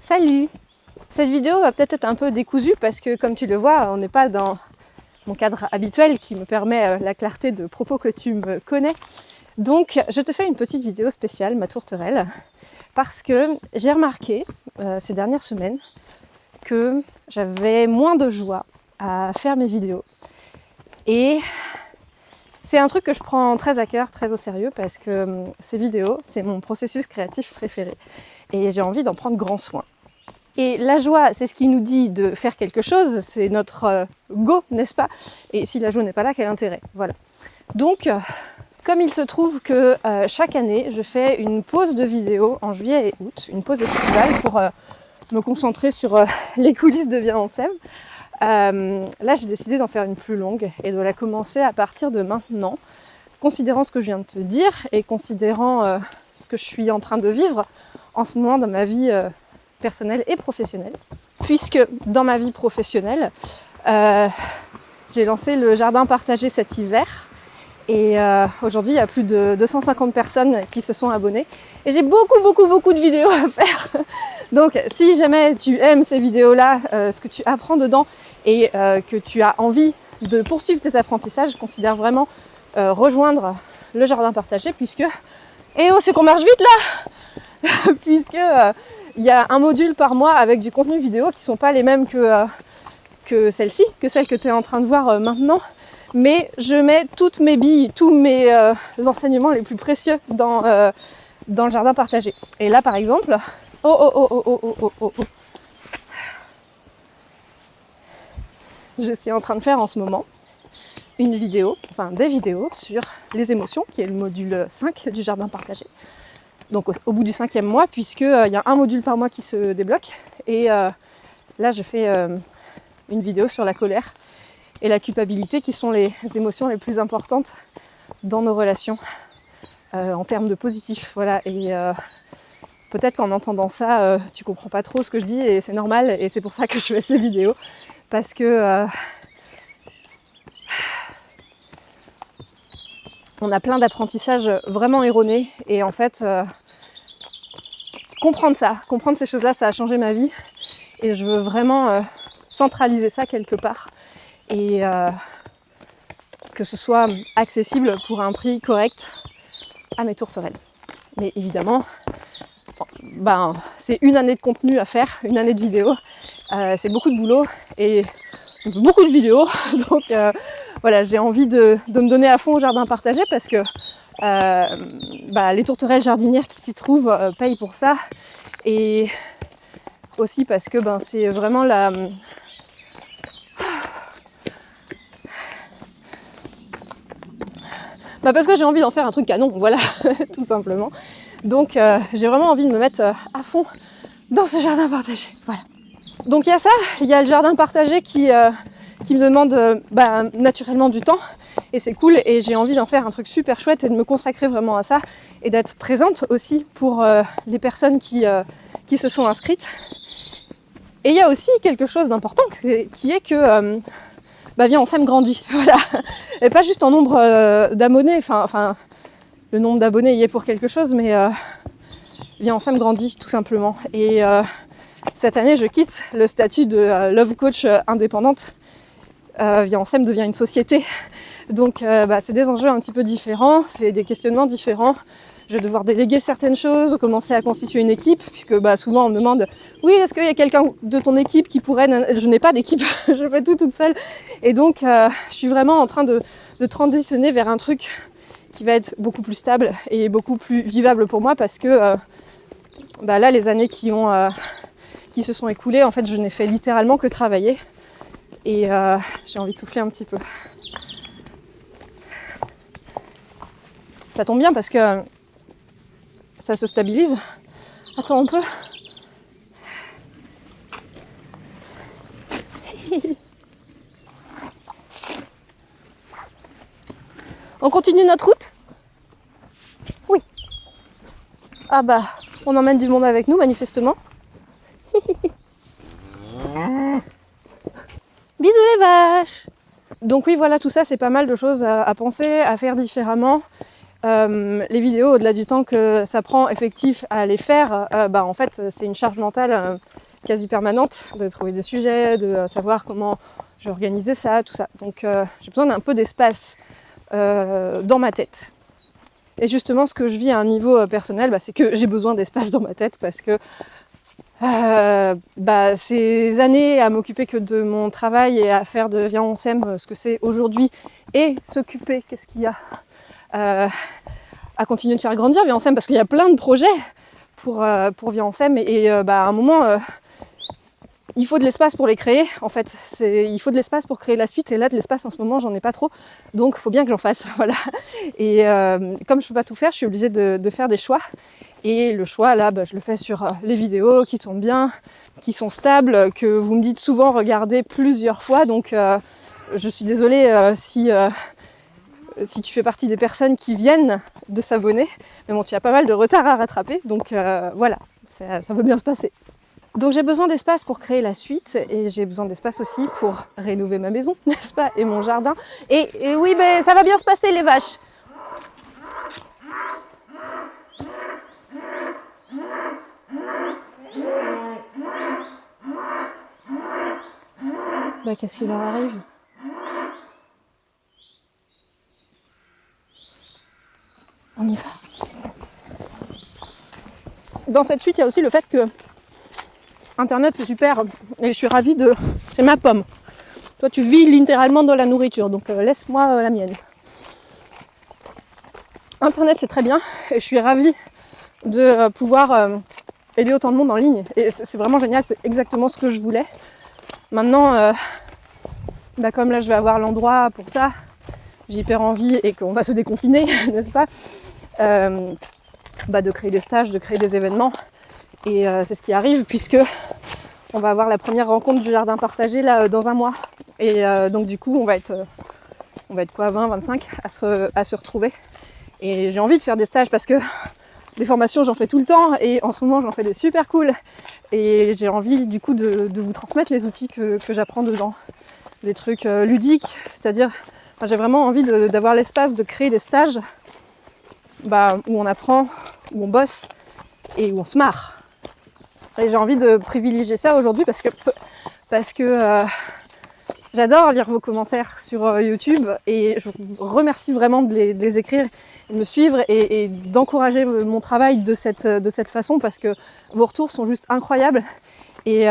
Salut! Cette vidéo va peut-être être un peu décousue parce que comme tu le vois, on n'est pas dans mon cadre habituel qui me permet la clarté de propos que tu me connais. Donc je te fais une petite vidéo spéciale, ma tourterelle, parce que j'ai remarqué ces dernières semaines que j'avais moins de joie à faire mes vidéos. Et c'est un truc que je prends très à cœur, très au sérieux, parce que ces vidéos, c'est mon processus créatif préféré. Et j'ai envie d'en prendre grand soin. Et la joie, c'est ce qui nous dit de faire quelque chose, c'est notre go, n'est-ce pas? Et si la joie n'est pas là, quel intérêt? Voilà. Donc, comme il se trouve que chaque année, je fais une pause de vidéo en juillet et août, une pause estivale pour me concentrer sur les coulisses de Viens on s'aime. Là, j'ai décidé d'en faire une plus longue et de la commencer à partir de maintenant, considérant ce que je viens de te dire et considérant ce que je suis en train de vivre en ce moment dans ma vie personnelle et professionnelle. Puisque dans ma vie professionnelle, j'ai lancé le jardin partagé cet hiver et aujourd'hui il y a plus de 250 personnes qui se sont abonnées et j'ai beaucoup de vidéos à faire. Donc si jamais tu aimes ces vidéos-là, ce que tu apprends dedans et que tu as envie de poursuivre tes apprentissages, considère vraiment rejoindre le jardin partagé puisque... Eh oh, c'est qu'on marche vite là puisque il y a un module par mois avec du contenu vidéo qui ne sont pas les mêmes que celle-ci, que celle que tu es en train de voir maintenant. Mais je mets toutes mes billes, tous mes enseignements les plus précieux dans le jardin partagé. Et là, par exemple... Je suis en train de faire en ce moment une vidéo, enfin des vidéos sur les émotions, qui est le module 5 du jardin partagé. Donc au bout du 5e mois, puisqu'il y a un module par mois qui se débloque. Et là, je fais une vidéo sur la colère et la culpabilité, qui sont les émotions les plus importantes dans nos relations, en termes de positif. Voilà. Et peut-être qu'en entendant ça, tu comprends pas trop ce que je dis, et c'est normal, et c'est pour ça que je fais ces vidéos. Parce que on a plein d'apprentissages vraiment erronés, et en fait, comprendre ces choses-là, ça a changé ma vie, et je veux vraiment centraliser ça quelque part, et que ce soit accessible pour un prix correct à mes tourterelles. Mais évidemment, c'est une année de contenu à faire, une année de vidéos, c'est beaucoup de boulot, et beaucoup de vidéos, donc voilà, j'ai envie de me donner à fond au jardin partagé parce que les tourterelles jardinières qui s'y trouvent payent pour ça, et aussi parce que c'est vraiment la... parce que j'ai envie d'en faire un truc canon, voilà, tout simplement. Donc j'ai vraiment envie de me mettre à fond dans ce jardin partagé, voilà. Donc il y a ça, il y a le jardin partagé qui me demande naturellement du temps, et c'est cool, et j'ai envie d'en faire un truc super chouette et de me consacrer vraiment à ça, et d'être présente aussi pour les personnes qui se sont inscrites. Et il y a aussi quelque chose d'important qui est que Viens on s'aime grandit, voilà, et pas juste en nombre d'abonnés, enfin le nombre d'abonnés y est pour quelque chose, mais Viens on s'aime grandit tout simplement. Et cette année, je quitte le statut de love coach indépendante. Viens on s'aime devient une société. Donc c'est des enjeux un petit peu différents, c'est des questionnements différents. Je vais devoir déléguer certaines choses, commencer à constituer une équipe, puisque souvent on me demande « Oui, est-ce qu'il y a quelqu'un de ton équipe qui pourrait... » Je n'ai pas d'équipe, je fais tout toute seule. Et donc je suis vraiment en train de transitionner vers un truc qui va être beaucoup plus stable et beaucoup plus vivable pour moi, parce que là, les années qui se sont écoulées, en fait, je n'ai fait littéralement que travailler. Et j'ai envie de souffler un petit peu. Ça tombe bien parce que ça se stabilise. Attends un peu. On continue notre route ? Oui. Ah on emmène du monde avec nous, manifestement. Bisous les vaches! Donc oui, voilà, tout ça, c'est pas mal de choses à penser, à faire différemment. Les vidéos, au-delà du temps que ça prend effectif à les faire, en fait c'est une charge mentale quasi permanente de trouver des sujets, de savoir comment je vais organiser ça, tout ça. Donc j'ai besoin d'un peu d'espace dans ma tête. Et justement, ce que je vis à un niveau personnel, c'est que j'ai besoin d'espace dans ma tête parce que ces années à m'occuper que de mon travail et à faire de Viens on s'aime ce que c'est aujourd'hui et s'occuper, qu'est-ce qu'il y a à continuer de faire grandir Viens on s'aime parce qu'il y a plein de projets pour Viens on s'aime et à un moment il faut de l'espace pour les créer, en fait. Il faut de l'espace pour créer la suite, et là, de l'espace, en ce moment, j'en ai pas trop. Donc, il faut bien que j'en fasse, voilà. Et comme je peux pas tout faire, je suis obligée de faire des choix. Et le choix, là, je le fais sur les vidéos qui tournent bien, qui sont stables, que vous me dites souvent regarder plusieurs fois. Donc, je suis désolée si tu fais partie des personnes qui viennent de s'abonner. Mais bon, tu as pas mal de retard à rattraper, donc voilà, ça veut bien se passer. Donc j'ai besoin d'espace pour créer la suite et j'ai besoin d'espace aussi pour rénover ma maison, n'est-ce pas, et mon jardin. Et oui, mais ça va bien se passer les vaches. Qu'est-ce qui leur arrive ? On y va. Dans cette suite, il y a aussi le fait que Internet, c'est super, et je suis ravie de... C'est ma pomme. Toi, tu vis littéralement dans la nourriture, donc laisse-moi la mienne. Internet, c'est très bien, et je suis ravie de pouvoir aider autant de monde en ligne. Et c'est vraiment génial, c'est exactement ce que je voulais. Maintenant, comme là, je vais avoir l'endroit pour ça, j'ai hyper envie, et qu'on va se déconfiner, n'est-ce pas, de créer des stages, de créer des événements. Et c'est ce qui arrive puisque on va avoir la première rencontre du jardin partagé là dans un mois. Et donc du coup on va être quoi, 20, 25 à se retrouver. Et j'ai envie de faire des stages parce que des formations j'en fais tout le temps et en ce moment j'en fais des super cool. Et j'ai envie du coup de vous transmettre les outils que j'apprends dedans. Des trucs ludiques, c'est-à-dire j'ai vraiment envie d'avoir l'espace de créer des stages où on apprend, où on bosse et où on se marre. Et j'ai envie de privilégier ça aujourd'hui parce que j'adore lire vos commentaires sur YouTube et je vous remercie vraiment de les écrire, de me suivre et d'encourager mon travail de cette façon parce que vos retours sont juste incroyables. Et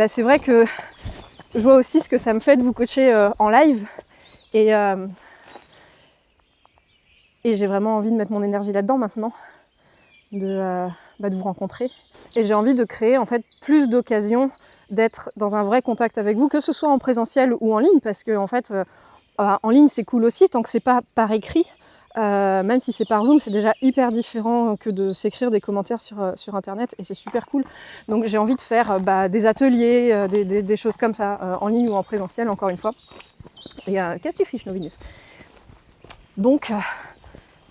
c'est vrai que je vois aussi ce que ça me fait de vous coacher en live et j'ai vraiment envie de mettre mon énergie là-dedans maintenant. De vous rencontrer. Et j'ai envie de créer en fait plus d'occasions d'être dans un vrai contact avec vous, que ce soit en présentiel ou en ligne, parce que en fait, en ligne c'est cool aussi, tant que c'est pas par écrit, même si c'est par Zoom, c'est déjà hyper différent que de s'écrire des commentaires sur Internet, et c'est super cool. Donc j'ai envie de faire des ateliers, des choses comme ça, en ligne ou en présentiel, encore une fois. Et qu'est-ce que tu fiches, Novinus ? Donc,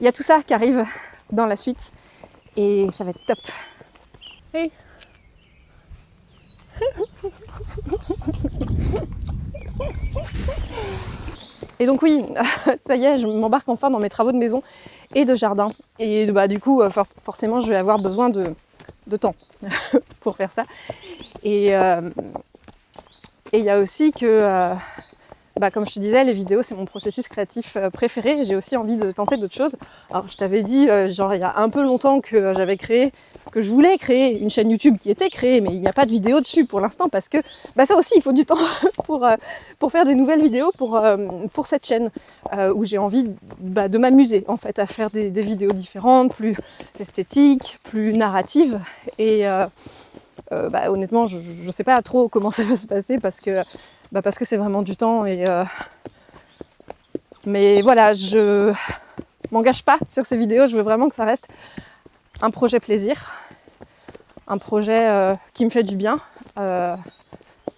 il y a tout ça qui arrive dans la suite. Et ça va être top. Hey. Et donc oui, ça y est, je m'embarque enfin dans mes travaux de maison et de jardin. Et du coup, forcément, je vais avoir besoin de temps pour faire ça. Et il y a aussi que... comme je te disais, les vidéos, c'est mon processus créatif préféré. J'ai aussi envie de tenter d'autres choses. Alors, je t'avais dit, il y a un peu longtemps que je voulais créer une chaîne YouTube qui était créée, mais il n'y a pas de vidéo dessus pour l'instant parce que ça aussi, il faut du temps pour faire des nouvelles vidéos pour cette chaîne où j'ai envie de m'amuser en fait à faire des vidéos différentes, plus esthétiques, plus narratives. Et honnêtement, je ne sais pas trop comment ça va se passer parce que c'est vraiment du temps mais voilà, je m'engage pas sur ces vidéos, je veux vraiment que ça reste un projet plaisir, un projet qui me fait du bien,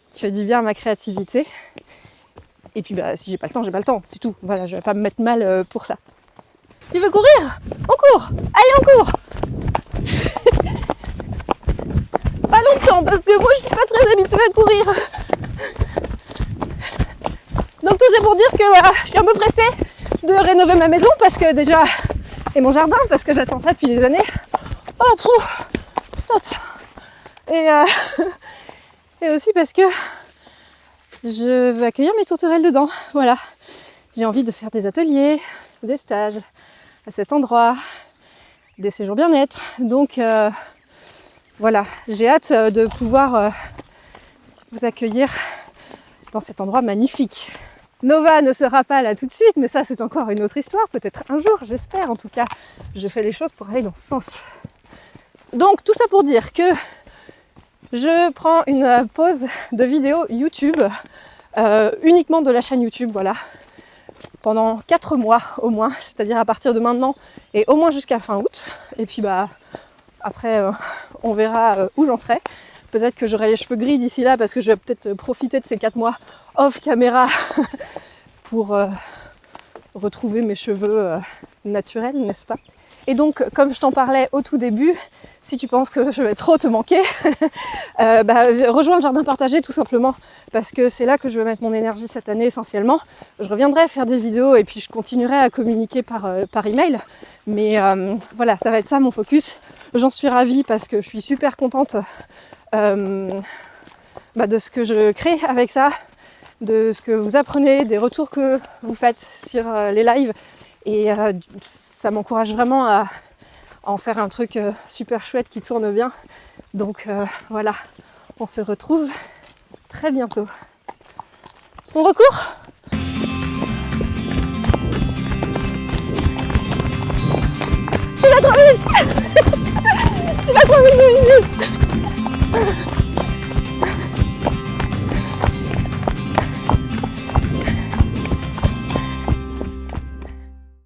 qui fait du bien à ma créativité. Et puis si j'ai pas le temps, c'est tout. Voilà, je vais pas me mettre mal pour ça. Tu veux courir ? On court ! Allez, on court ! Pas longtemps, parce que moi je suis pas très habituée à courir. Donc tout c'est pour dire que je suis un peu pressée de rénover ma maison parce que déjà, et mon jardin parce que j'attends ça depuis des années. Oh, pouf, stop. Et aussi parce que je veux accueillir mes tourterelles dedans. Voilà, j'ai envie de faire des ateliers, des stages à cet endroit, des séjours bien-être. Donc voilà, j'ai hâte de pouvoir vous accueillir dans cet endroit magnifique. Nova ne sera pas là tout de suite, mais ça c'est encore une autre histoire, peut-être un jour, j'espère. En tout cas, je fais les choses pour aller dans ce sens. Donc tout ça pour dire que je prends une pause de vidéo YouTube, uniquement de la chaîne YouTube, voilà, pendant 4 mois au moins, c'est-à-dire à partir de maintenant et au moins jusqu'à fin août. Et puis après on verra où j'en serai. Peut-être que j'aurai les cheveux gris d'ici là parce que je vais peut-être profiter de ces 4 mois off caméra pour retrouver mes cheveux naturels, n'est-ce pas? Et donc, comme je t'en parlais au tout début, si tu penses que je vais trop te manquer, rejoins le jardin partagé tout simplement parce que c'est là que je vais mettre mon énergie cette année essentiellement. Je reviendrai faire des vidéos et puis je continuerai à communiquer par email. Mais voilà, ça va être ça mon focus. J'en suis ravie parce que je suis super contente de ce que je crée avec ça, de ce que vous apprenez, des retours que vous faites sur les lives. Et ça m'encourage vraiment à en faire un truc super chouette qui tourne bien. Donc voilà, on se retrouve très bientôt. On recourt ? Tu vas trop vite. Tu vas trop vite.